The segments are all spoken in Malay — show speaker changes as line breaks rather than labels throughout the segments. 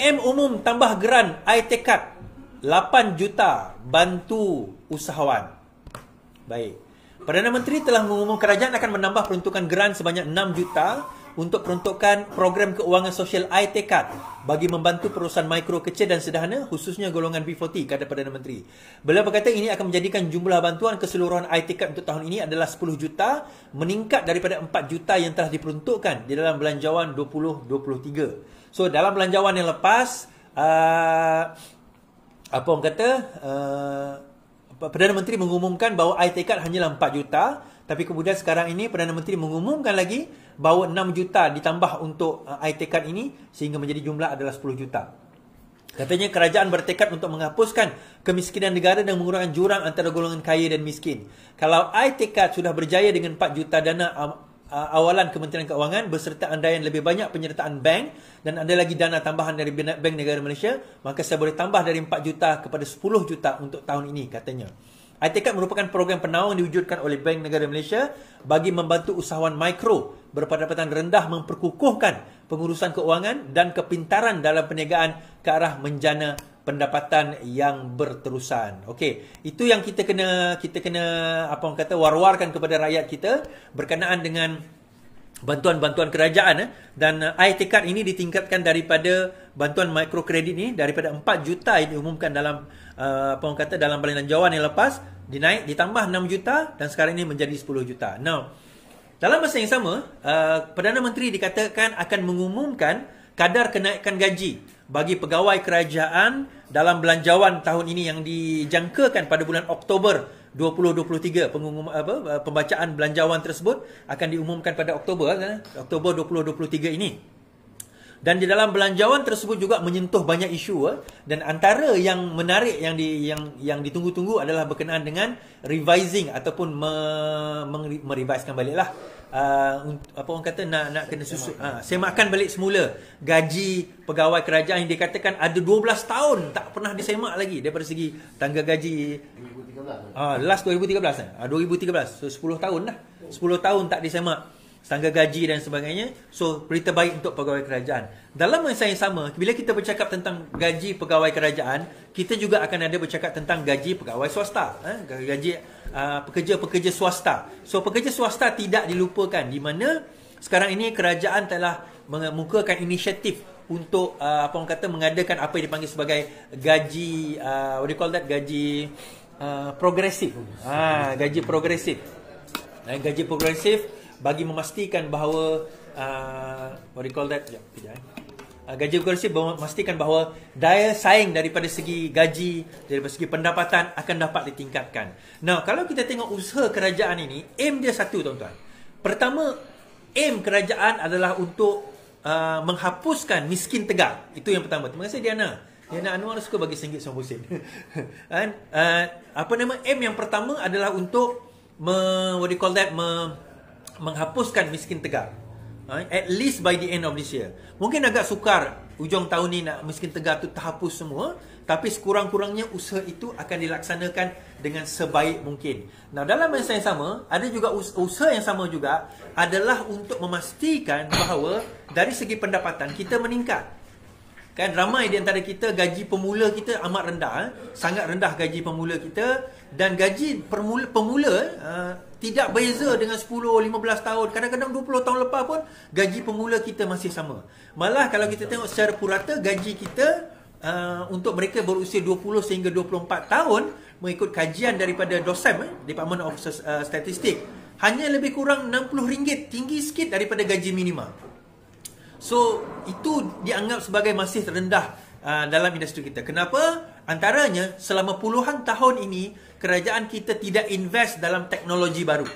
PM umum tambah geran iTekad 8 juta bantu usahawan. Baik. Perdana Menteri telah mengumumkan kerajaan akan menambah peruntukan geran sebanyak 6 juta untuk peruntukan program keuangan sosial iTekad bagi membantu perusahaan mikro, kecil dan sederhana khususnya golongan B40, kata Perdana Menteri. Beliau berkata ini akan menjadikan jumlah bantuan keseluruhan iTekad untuk tahun ini adalah 10 juta, meningkat daripada 4 juta yang telah diperuntukkan di dalam belanjawan 2023. So dalam belanjawan yang lepas Perdana Menteri mengumumkan bahawa iTekad hanyalah 4 juta, tapi kemudian sekarang ini Perdana Menteri mengumumkan lagi bahawa 6 juta ditambah untuk iTekad ini sehingga menjadi jumlah adalah 10 juta. Katanya kerajaan bertekad untuk menghapuskan kemiskinan negara dan mengurangkan jurang antara golongan kaya dan miskin. Kalau iTekad sudah berjaya dengan 4 juta dana awalan Kementerian Keuangan beserta andaian lebih banyak penyertaan bank dan ada lagi dana tambahan dari Bank Negara Malaysia, maka saya boleh tambah dari 4 juta kepada 10 juta untuk tahun ini, katanya. iTekad merupakan program penaung yang diwujudkan oleh Bank Negara Malaysia bagi membantu usahawan mikro berpendapatan rendah memperkukuhkan pengurusan keuangan dan kepintaran dalam perniagaan ke arah menjana pendapatan yang berterusan. Okey, itu yang kita kena war-warkan kepada rakyat kita berkenaan dengan bantuan-bantuan kerajaan dan iTekad ini ditingkatkan daripada bantuan mikrokredit ni daripada 4 juta yang diumumkan dalam dalam belanjawan yang lepas, dinaik ditambah 6 juta dan sekarang ini menjadi 10 juta. Now, dalam masa yang sama, Perdana Menteri dikatakan akan mengumumkan kadar kenaikan gaji bagi pegawai kerajaan dalam belanjawan tahun ini yang dijangkakan pada bulan Oktober 2023. Pembacaan belanjawan tersebut akan diumumkan pada Oktober 2023 ini. Dan di dalam belanjawan tersebut juga menyentuh banyak isu dan antara yang menarik yang ditunggu-tunggu adalah berkenaan dengan revising ataupun merevisekan baliklah nak kena susun semakan balik semula gaji pegawai kerajaan yang dikatakan ada 12 tahun tak pernah disemak lagi daripada segi tangga gaji 2013 last 2013 2013 so 10 tahun dah 10 tahun tak disemak tangga gaji dan sebagainya. So berita baik untuk pegawai kerajaan. Dalam masa yang sama, bila kita bercakap tentang gaji pegawai kerajaan, kita juga akan ada bercakap tentang gaji pegawai swasta, gaji pekerja-pekerja swasta. So pekerja swasta tidak dilupakan, di mana sekarang ini kerajaan telah mengemukakan inisiatif untuk mengadakan apa yang dipanggil sebagai gaji gaji progresif. Gaji progresif. Gaji progresif bagi memastikan bahawa gaji progresif memastikan bahawa daya saing daripada segi gaji, daripada segi pendapatan akan dapat ditingkatkan. Nah, kalau kita tengok usaha kerajaan ini, aim dia satu, tuan-tuan. Pertama, aim kerajaan adalah untuk menghapuskan miskin tegar. Itu yang pertama. Terima kasih Diana. Diana Anwar suka bagi RM1 sama Husin. Aim yang pertama adalah untuk menghapuskan miskin tegar. At least by the end of this year. Mungkin agak sukar ujung tahun ni nak miskin tegar tu terhapus semua, tapi sekurang-kurangnya usaha itu akan dilaksanakan dengan sebaik mungkin. Nah, dalam masa yang sama, ada juga usaha yang sama juga adalah untuk memastikan bahawa dari segi pendapatan kita meningkat. Kan ramai di antara kita gaji pemula kita amat rendah, sangat rendah gaji pemula kita, dan gaji pemula tidak beza dengan 10-15 tahun. Kadang-kadang 20 tahun lepas pun gaji pemula kita masih sama. Malah kalau kita tengok secara purata, gaji kita untuk mereka berusia 20 sehingga 24 tahun mengikut kajian daripada DOSEM, Department of Statistic, hanya lebih kurang RM60, tinggi sikit daripada gaji minima. So itu dianggap sebagai masih rendah dalam industri kita. Kenapa? Antaranya selama puluhan tahun ini kerajaan kita tidak invest dalam teknologi baru.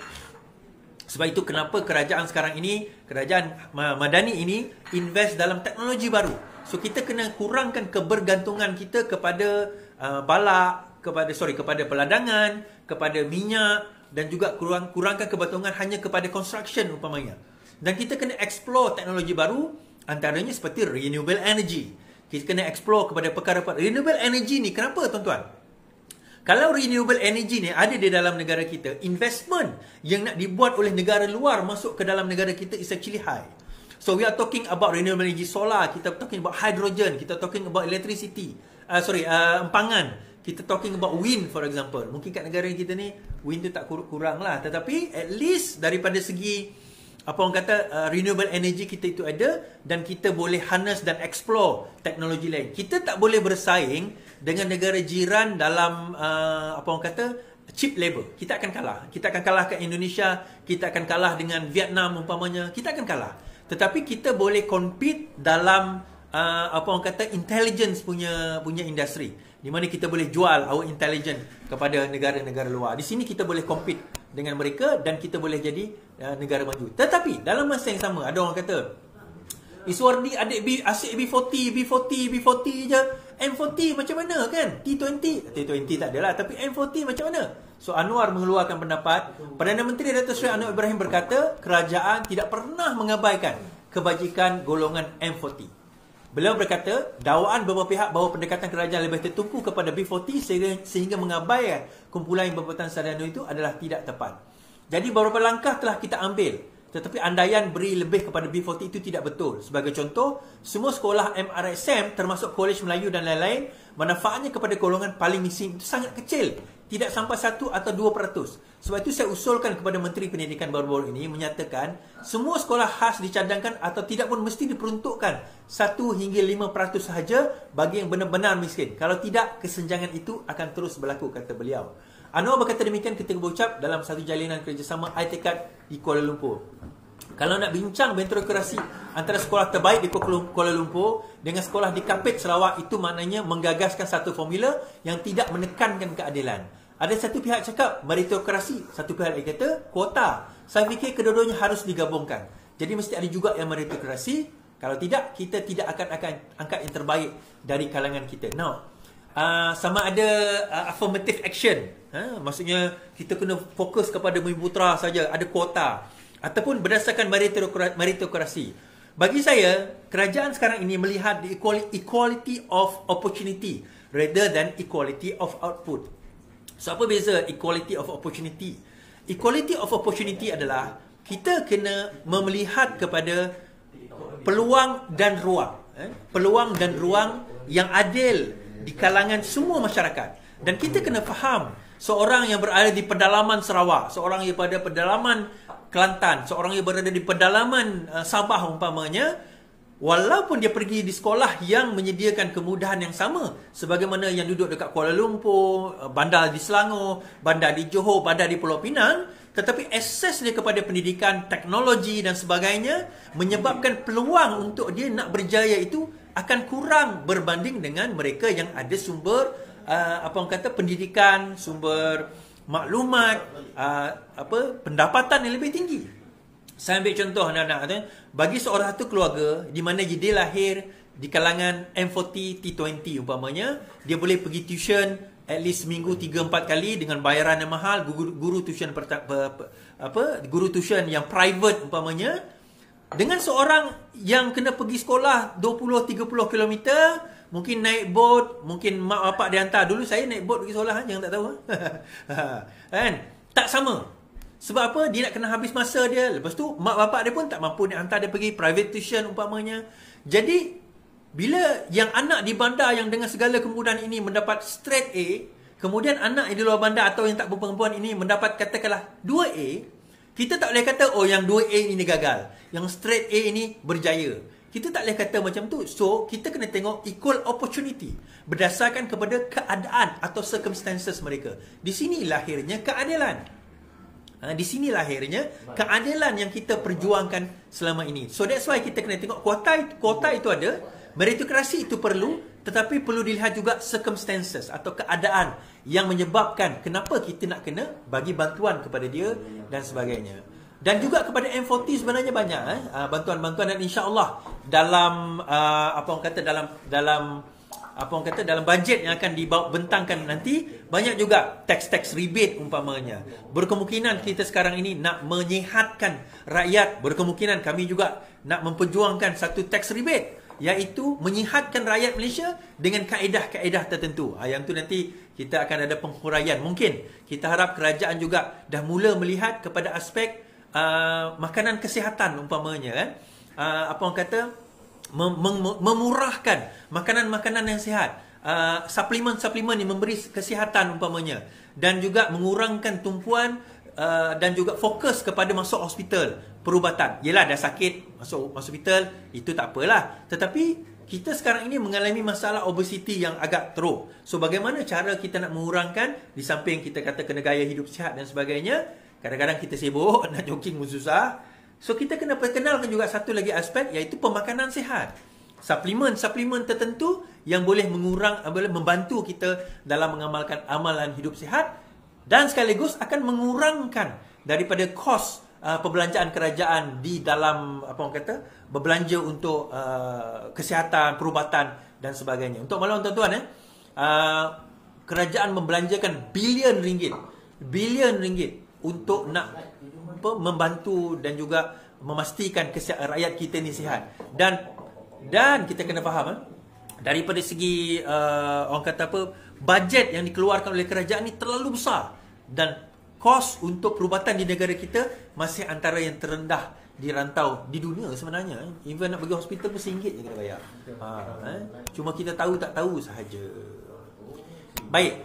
Sebab itu kenapa kerajaan sekarang ini, kerajaan Madani ini invest dalam teknologi baru. So kita kena kurangkan kebergantungan kita kepada kepada peladangan, kepada minyak, dan juga kurangkan kebergantungan hanya kepada construction umpamanya. Dan kita kena explore teknologi baru, antaranya seperti renewable energy. Kita kena explore kepada perkara-perkara renewable energy ni. Kenapa, tuan-tuan? Kalau renewable energy ni ada di dalam negara kita, investment yang nak dibuat oleh negara luar masuk ke dalam negara kita is actually high. So we are talking about renewable energy, solar, kita talking about hydrogen, kita talking about electricity, empangan, kita talking about wind for example. Mungkin kat negara kita ni wind tu tak kurang lah, tetapi at least daripada segi apa orang kata renewable energy kita itu ada, dan kita boleh harness dan explore teknologi lain. Kita tak boleh bersaing dengan negara jiran dalam apa orang kata cheap labor. Kita akan kalah. Kita akan kalah kat Indonesia, kita akan kalah dengan Vietnam umpamanya, kita akan kalah. Tetapi kita boleh compete dalam apa orang kata intelligence punya industri, di mana kita boleh jual our intelligence kepada negara-negara luar. Di sini kita boleh compete dengan mereka dan kita boleh jadi negara maju. Tetapi dalam masa yang sama ada orang kata, Iswardi adik asyik B40 je, M40 macam mana kan? T20 tak adalah, tapi M40 macam mana? So Anwar mengeluarkan pendapat, Perdana Menteri Datuk Seri Anwar Ibrahim berkata, kerajaan tidak pernah mengabaikan kebajikan golongan M40. Beliau berkata, dakwaan beberapa pihak bahawa pendekatan kerajaan lebih tertumpu kepada B40 sehingga mengabaikan kumpulan yang berpatutan sarjana itu adalah tidak tepat. Jadi beberapa langkah telah kita ambil, tetapi andaian beri lebih kepada B40 itu tidak betul. Sebagai contoh, semua sekolah MRSM termasuk Kolej Melayu dan lain-lain, manfaatnya kepada golongan paling miskin itu sangat kecil, tidak sampai 1 atau 2%. Sebab itu saya usulkan kepada Menteri Pendidikan baru-baru ini menyatakan semua sekolah khas dicadangkan atau tidak pun mesti diperuntukkan 1 hingga 5% sahaja bagi yang benar-benar miskin. Kalau tidak, kesenjangan itu akan terus berlaku, kata beliau. Anwar berkata demikian ketika berucap dalam satu jalinan kerjasama iTekad di Kuala Lumpur. Kalau nak bincang meritokrasi antara sekolah terbaik di Kuala Lumpur dengan sekolah di Kapit Sarawak, itu maknanya menggagaskan satu formula yang tidak menekankan keadilan. Ada satu pihak cakap meritokrasi, satu pihak lagi kata kuota. Saya fikir kedua-duanya harus digabungkan. Jadi mesti ada juga yang meritokrasi. Kalau tidak, kita tidak akan angkat yang terbaik dari kalangan kita. Now, sama ada affirmative action, maksudnya kita kena fokus kepada Bumi Putra saja, ada kuota, ataupun berdasarkan meritokrasi. Bagi saya, kerajaan sekarang ini melihat the equality of opportunity rather than equality of output. So apa beza equality of opportunity? Equality of opportunity adalah kita kena melihat kepada peluang dan ruang, peluang dan ruang yang adil di kalangan semua masyarakat. Dan kita kena faham, seorang yang berada di pedalaman Sarawak, seorang yang berada di pedalaman Kelantan, seorang yang berada di pedalaman Sabah umpamanya, walaupun dia pergi di sekolah yang menyediakan kemudahan yang sama sebagaimana yang duduk dekat Kuala Lumpur, bandar di Selangor, bandar di Johor, bandar di Pulau Pinang, tetapi akses dia kepada pendidikan, teknologi dan sebagainya menyebabkan peluang untuk dia nak berjaya itu akan kurang berbanding dengan mereka yang ada sumber apa orang kata pendidikan, sumber maklumat, pendapatan yang lebih tinggi. Saya ambil contoh anak-anak, bagi seorang satu keluarga di mana dia lahir di kalangan M40 T20 umpamanya, dia boleh pergi tuition at least seminggu 3-4 kali dengan bayaran yang mahal, guru tuition guru tuition yang private umpamanya, dengan seorang yang kena pergi sekolah 20-30 km, mungkin naik boat, mungkin mak bapak dia hantar. Dulu saya naik boat pergi sekolah, jangan tak tahu. Kan? Tak sama. Sebab apa? Dia nak kena habis masa dia. Lepas tu, mak bapak dia pun tak mampu nak hantar dia pergi private tuition umpamanya. Jadi, bila yang anak di bandar yang dengan segala kemudahan ini mendapat straight A, kemudian anak yang di luar bandar atau yang tak berperempuan ini mendapat katakanlah 2A, kita tak boleh kata, oh yang 2A ini gagal, yang straight A ini berjaya. Kita tak boleh kata macam tu. So, kita kena tengok equal opportunity berdasarkan kepada keadaan atau circumstances mereka. Di sini lahirnya keadilan. Di sini lahirnya keadilan yang kita perjuangkan selama ini. So that's why kita kena tengok kuota itu ada, meritokrasi itu perlu, tetapi perlu dilihat juga circumstances atau keadaan yang menyebabkan kenapa kita nak kena bagi bantuan kepada dia dan sebagainya. Dan juga kepada M40 sebenarnya banyak bantuan-bantuan, dan insya-Allah dalam dalam bajet yang akan dibentangkan nanti, banyak juga tax rebate umpamanya. Berkemungkinan kita sekarang ini nak menyihatkan rakyat, berkemungkinan kami juga nak memperjuangkan satu tax rebate, iaitu menyihatkan rakyat Malaysia dengan kaedah-kaedah tertentu. Yang tu nanti kita akan ada penghuraian. Mungkin kita harap kerajaan juga dah mula melihat kepada aspek makanan kesihatan umpamanya, kan. apa orang kata, memurahkan makanan-makanan yang sihat, suplemen-suplemen yang memberi kesihatan umpamanya, dan juga mengurangkan tumpuan dan juga fokus kepada masuk hospital perubatan. Yelah, dah sakit masuk hospital, itu tak apalah. Tetapi kita sekarang ini mengalami masalah obesiti yang agak teruk. So bagaimana cara kita nak mengurangkan, di samping kita kata kena gaya hidup sihat dan sebagainya, kadang-kadang kita sibuk nak jogging pun susah. So kita kena perkenalkan juga satu lagi aspek, iaitu pemakanan sihat. Suplemen-suplemen tertentu yang boleh boleh membantu kita dalam mengamalkan amalan hidup sihat, dan sekaligus akan mengurangkan daripada kos perbelanjaan kerajaan di dalam apa orang kata, berbelanja untuk kesihatan, perubatan dan sebagainya. Untuk maklum tuan-tuan, kerajaan membelanjakan bilion ringgit untuk nak membantu dan juga memastikan rakyat kita ni sihat. Dan kita kena faham, daripada segi orang kata apa, bajet yang dikeluarkan oleh kerajaan ni terlalu besar, dan kos untuk perubatan di negara kita masih antara yang terendah di rantau di dunia sebenarnya. Even nak pergi hospital pun RM1 je kita bayar. Cuma kita tahu tak tahu sahaja. Baik.